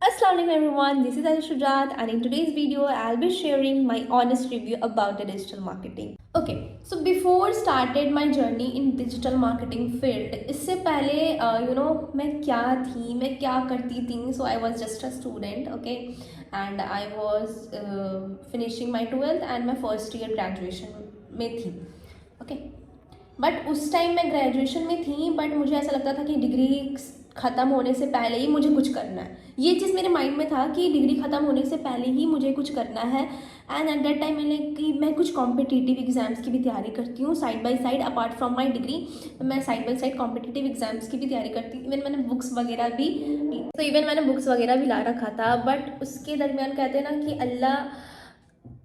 Assalamualaikum everyone, this is Aisha Shujat and in today's video I'll be sharing my honest review about the digital marketing. Okay, so before started my journey in digital marketing field, इससे पहले मैं क्या थी, मैं क्या करती थी. So I was just a student, okay, and I was finishing my 12th and my first year graduation में थी, okay. बट उस टाइम मैं ग्रेजुएशन में थी, बट मुझे ऐसा लगता था कि डिग्री ख़त्म होने से पहले ही मुझे कुछ करना है. ये चीज़ मेरे माइंड में था कि डिग्री ख़त्म होने से पहले ही मुझे कुछ करना है. एंड एट दैट टाइम मैंने कि मैं कुछ कॉम्पिटिटिव एग्ज़ाम्स की भी तैयारी करती हूँ side by side. Apart from my degree मैं side by side competitive exams की भी तैयारी करती हूँ. इवन मैंने बुक्स वगैरह भी ला रखा था. बट उसके दरमियान कहते हैं ना कि अल्लाह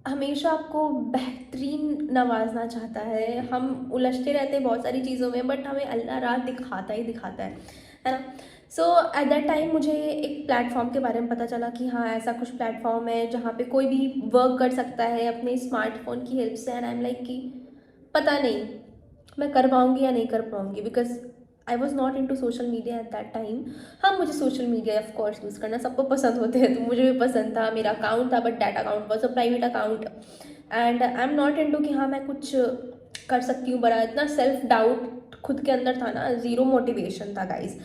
हमेशा आपको बेहतरीन नवाजना चाहता है. हम उलझते रहते हैं बहुत सारी चीज़ों में, बट हमें अल्लाह राह दिखाता ही दिखाता है ना. सो एट दैट टाइम मुझे एक प्लेटफॉर्म के बारे में पता चला कि हाँ, ऐसा कुछ प्लेटफॉर्म है जहाँ पे कोई भी वर्क कर सकता है अपने स्मार्टफोन की हेल्प से. एंड आई एम लाइक कि पता नहीं मैं कर पाऊँगी या नहीं कर पाऊँगी, because I was not into social media at that time. हाँ, मुझे social media of course use करना सबको पसंद होते हैं, तो मुझे भी पसंद था. मेरा अकाउंट था, but that account was a private account. And I am not into कि हाँ मैं कुछ कर सकती हूँ. बड़ा इतना सेल्फ डाउट खुद के अंदर था ना, ज़ीरो मोटिवेशन था guys.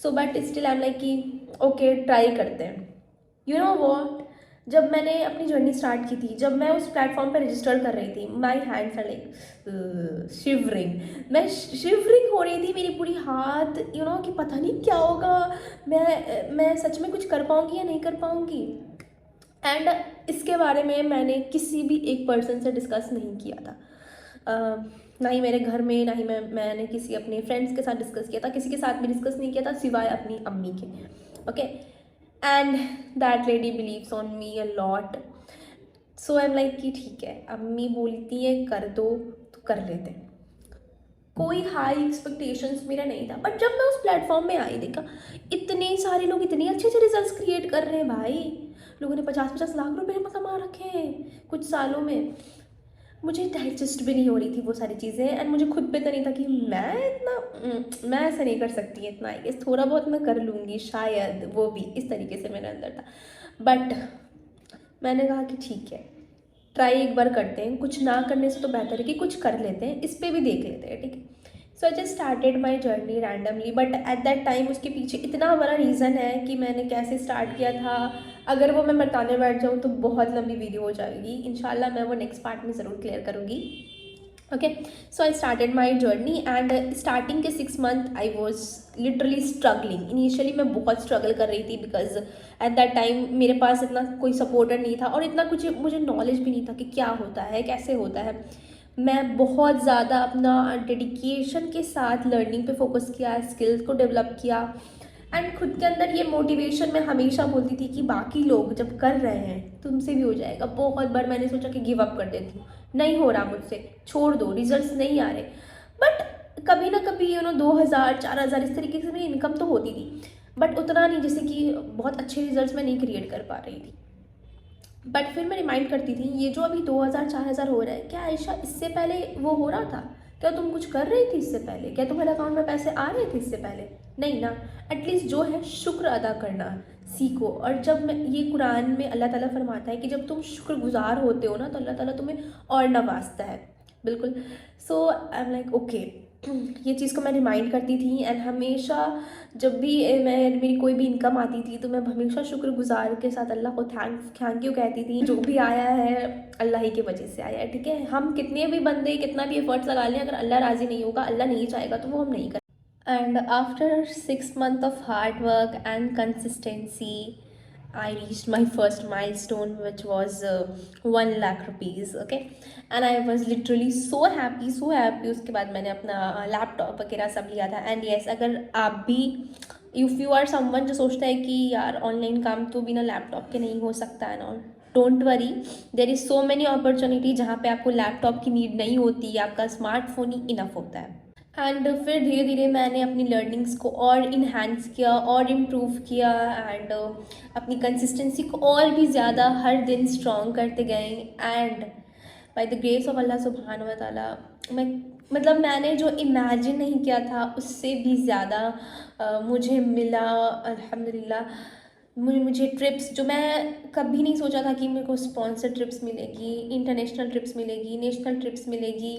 So but still I am like कि ओके ट्राई करते हैं. यू नो वॉट, जब मैंने अपनी जर्नी स्टार्ट की थी, जब मैं उस प्लेटफॉर्म पर रजिस्टर कर रही थी, my hands are like shivering. मैं शिवरिंग हो रही थी, मेरी पूरी हाथ कि पता नहीं क्या होगा, मैं सच में कुछ कर पाऊँगी या नहीं कर पाऊँगी. एंड इसके बारे में मैंने किसी भी एक पर्सन से डिस्कस नहीं किया था. ना ही मेरे घर में, ना ही मैंने किसी अपने फ्रेंड्स के साथ डिस्कस किया था. किसी के साथ भी डिस्कस नहीं किया था सिवाय अपनी अम्मी के, okay. And that lady believes on me a lot. So I am like कि ठीक है, अम्मी बोलती है कर दो तो कर लेते हैं. कोई हाई एक्सपेक्टेशंस मेरा नहीं था. बट जब मैं उस प्लेटफॉर्म में आई, देखा इतने सारे लोग इतने अच्छे अच्छे रिजल्ट्स क्रिएट कर रहे हैं भाई. लोगों ने 50-50 लाख रुपए कमा रखे हैं कुछ सालों में. मुझे डाइजेस्ट भी नहीं हो रही थी वो सारी चीज़ें. एंड मुझे खुद पे तो नहीं था कि मैं ऐसा नहीं कर सकती इतना. आई गेस थोड़ा बहुत मैं कर लूँगी शायद, वो भी इस तरीके से मेरे अंदर था. बट मैंने कहा कि ठीक है, ट्राई एक बार करते हैं. कुछ ना करने से तो बेहतर है कि कुछ कर लेते हैं, इस पर भी देख लेते हैं, ठीक है. So I just started my journey randomly. But at that time उसके पीछे इतना बड़ा रीज़न है कि मैंने कैसे स्टार्ट किया था. अगर वो मैं बताने बैठ जाऊँ तो बहुत लंबी वीडियो हो जाएगी. इंशाल्लाह मैं वो नेक्स्ट पार्ट में ज़रूर क्लियर करूँगी, okay. So I started my journey. And starting के 6 month I was literally struggling. Initially मैं बहुत स्ट्रगल कर रही थी, बिकॉज एट दैट टाइम मेरे पास इतना कोई सपोर्टर नहीं था और इतना कुछ मुझे नॉलेज भी नहीं था कि क्या होता है, कैसे होता है. मैं बहुत ज़्यादा अपना डेडिकेशन के साथ लर्निंग पे फोकस किया, स्किल्स को डेवलप किया. एंड खुद के अंदर ये मोटिवेशन मैं हमेशा बोलती थी कि बाकी लोग जब कर रहे हैं तुमसे भी हो जाएगा. बहुत बार मैंने सोचा कि गिव अप कर देती हूँ, नहीं हो रहा मुझसे, छोड़ दो, रिजल्ट्स नहीं आ रहे. बट कभी ना कभी 2,000-4,000 इस तरीके से मेरी इनकम तो होती थी. बट उतना नहीं जैसे कि बहुत अच्छे रिजल्ट्स मैं नहीं क्रिएट कर पा रही थी. बट फिर मैं रिमाइंड करती थी, ये जो अभी 2,000-4,000 हो रहा है, क्या आयशा इससे पहले वो हो रहा था? क्या तुम कुछ कर रही थी इससे पहले? क्या तुम्हारे अकाउंट में पैसे आ रहे थे इससे पहले? नहीं ना. एटलीस्ट जो है शुक्र अदा करना सीखो. और जब मैं ये कुरान में अल्लाह ताला फरमाता है कि जब तुम शुक्रगुजार होते हो ना, तो अल्लाह ताला तुम्हें और नवाजता है. बिल्कुल. सो आई एम लाइक ओके, ये चीज़ को मैं रिमाइंड करती थी. एंड हमेशा जब भी मेरी कोई भी इनकम आती थी तो मैं हमेशा शुक्रगुजार के साथ अल्लाह को थैंक यू कहती थी. जो भी आया है अल्लाह ही की वजह से आया है, ठीक है. हम कितने भी बंदे कितना भी एफर्ट्स लगा लें, अगर अल्लाह राज़ी नहीं होगा, अल्लाह नहीं चाहेगा, तो वो हम नहीं कर. And after 6 month of hard work and consistency, I reached my first milestone, which was 1 lakh rupees. Okay, and I was literally so happy, so happy. उसके बाद मैंने अपना लैपटॉप वगैरह सब लिया था. एंड येस, अगर आप भी इफ़ यू आर समवन जो सोचता है कि यार ऑनलाइन काम तो बिना लैपटॉप के नहीं हो सकता है ना, don't worry, there is so many opportunity जहाँ पे आपको लैपटॉप की नीड नहीं होती, आपका स्मार्टफोन ही इनफ होता है. एंड फिर धीरे धीरे मैंने अपनी लर्निंग्स को और इन्हांस किया और इम्प्रूव किया. एंड अपनी कंसिस्टेंसी को और भी ज़्यादा हर दिन स्ट्रॉन्ग करते गए. And by the grace of Allah सुब्हान व ताला, मैं मतलब मैंने जो इमेजिन नहीं किया था उससे भी ज़्यादा मुझे मिला, अल्हम्दुलिल्लाह. मुझे ट्रिप्स जो मैं कभी नहीं सोचा था कि मेरे को स्पॉन्सर ट्रिप्स मिलेगी, इंटरनेशनल ट्रिप्स मिलेगी, नेशनल ट्रिप्स मिलेगी,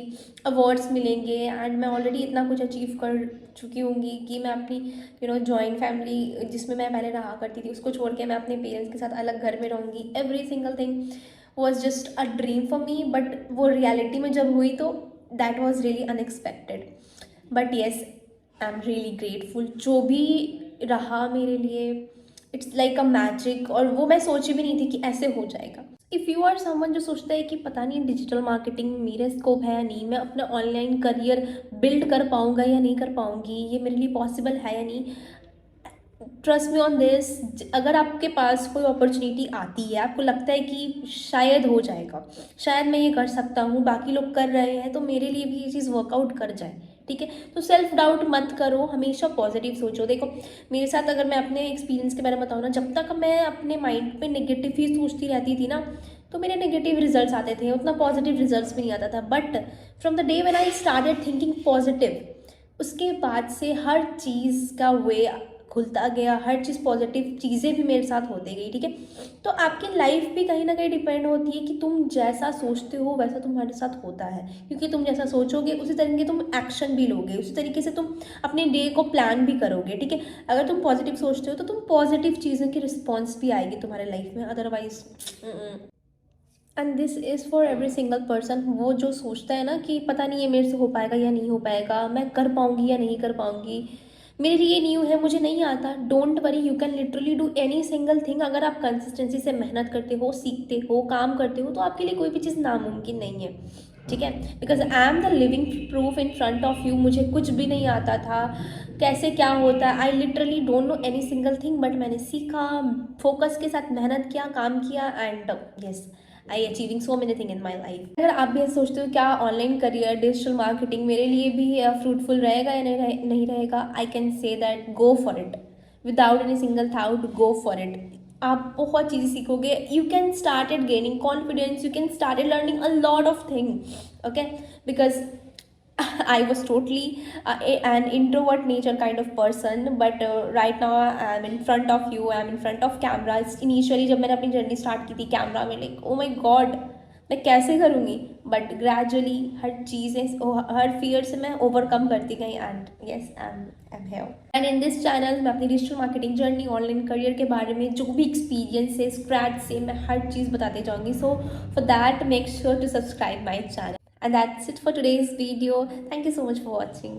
अवार्ड्स मिलेंगे, एंड मैं ऑलरेडी इतना कुछ अचीव कर चुकी होंगी कि मैं अपनी जॉइंट फैमिली जिसमें मैं पहले रहा करती थी उसको छोड़ के मैं अपने पेरेंट्स के साथ अलग घर में रहूँगी। Every single thing was just a dream for me, but वो रियलिटी में जब हुई तो that was really unexpected. But yes, I am really grateful. जो भी रहा मेरे लिए, इट्स लाइक अ मैजिक, और वो मैं सोची भी नहीं थी कि ऐसे हो जाएगा। इफ़ यू आर समवन जो सोचता है कि पता नहीं डिजिटल मार्केटिंग में मेरा स्कोप है या नहीं, मैं अपना ऑनलाइन करियर बिल्ड कर पाऊँगा या नहीं कर पाऊँगी, ये मेरे लिए पॉसिबल है या नहीं, ट्रस्ट मी ऑन दिस। अगर आपके पास कोई अपॉर्चुनिटी आती है, आपको लगता है कि शायद हो जाएगा, शायद मैं ये कर सकता हूँ, बाकी लोग कर रहे हैं तो मेरे लिए भी ये चीज़ वर्कआउट कर जाए, ठीक है, तो सेल्फ डाउट मत करो, हमेशा पॉजिटिव सोचो। देखो मेरे साथ अगर मैं अपने एक्सपीरियंस के बारे में बताऊँ ना, जब तक मैं अपने माइंड पे नेगेटिव ही सोचती रहती थी ना, तो मेरे नेगेटिव रिजल्ट्स आते थे, उतना पॉजिटिव रिजल्ट्स भी नहीं आता था। But from the day when I started thinking positive, उसके बाद से हर चीज़ का वे खुलता गया, हर चीज़ पॉजिटिव चीज़ें भी मेरे साथ होती गई, ठीक है। तो आपकी लाइफ भी कहीं ना कहीं डिपेंड होती है कि तुम जैसा सोचते हो वैसा तुम्हारे साथ होता है, क्योंकि तुम जैसा सोचोगे उसी तरीके तुम एक्शन भी लोगे, उसी तरीके से तुम अपने डे को प्लान भी करोगे, ठीक है। अगर तुम पॉजिटिव सोचते हो तो तुम पॉजिटिव चीज़ों की रिस्पॉन्स भी आएगी तुम्हारे लाइफ में, otherwise. And this is for every single person. वो जो सोचता है ना कि पता नहीं ये मेरे से हो पाएगा या नहीं हो पाएगा, मैं कर पाऊँगी या नहीं कर पाऊँगी, मेरे लिए न्यू है, मुझे नहीं आता, don't worry, you can literally do any single thing. अगर आप कंसिस्टेंसी से मेहनत करते हो, सीखते हो, काम करते हो, तो आपके लिए कोई भी चीज़ नामुमकिन नहीं है, ठीक है। Because I am the living proof in front of you. मुझे कुछ भी नहीं आता था, कैसे क्या होता है, I literally don't know any single thing, but मैंने सीखा, फोकस के साथ मेहनत किया, काम किया, and yes, I achieving so many thing in my life. अगर आप भी ऐसे सोचते हो क्या ऑनलाइन करियर डिजिटल मार्केटिंग मेरे लिए भी फ्रूटफुल रहेगा या नहीं रहेगा, I can say that go for it without any single thought, go for it. आप बहुत चीज़ें सीखोगे, you can started gaining confidence, you can started learning a lot of thing, okay, because I was totally an introvert nature kind of person, but right now I'm in front of you, I'm in front of cameras. Initially जब मैंने अपनी journey start की थी camera में, like oh my God मैं कैसे करूँगी, but gradually हर चीज़ें, हर फियर से मैं ओवरकम करती गई, and yes I am here. And in this channel मैं अपनी digital marketing journey, online career के बारे में जो भी एक्सपीरियंस है स्क्रैच से, मैं हर चीज़ बताते जाऊँगी। So for that make sure to subscribe my channel. And that's it for today's video. Thank you so much for watching.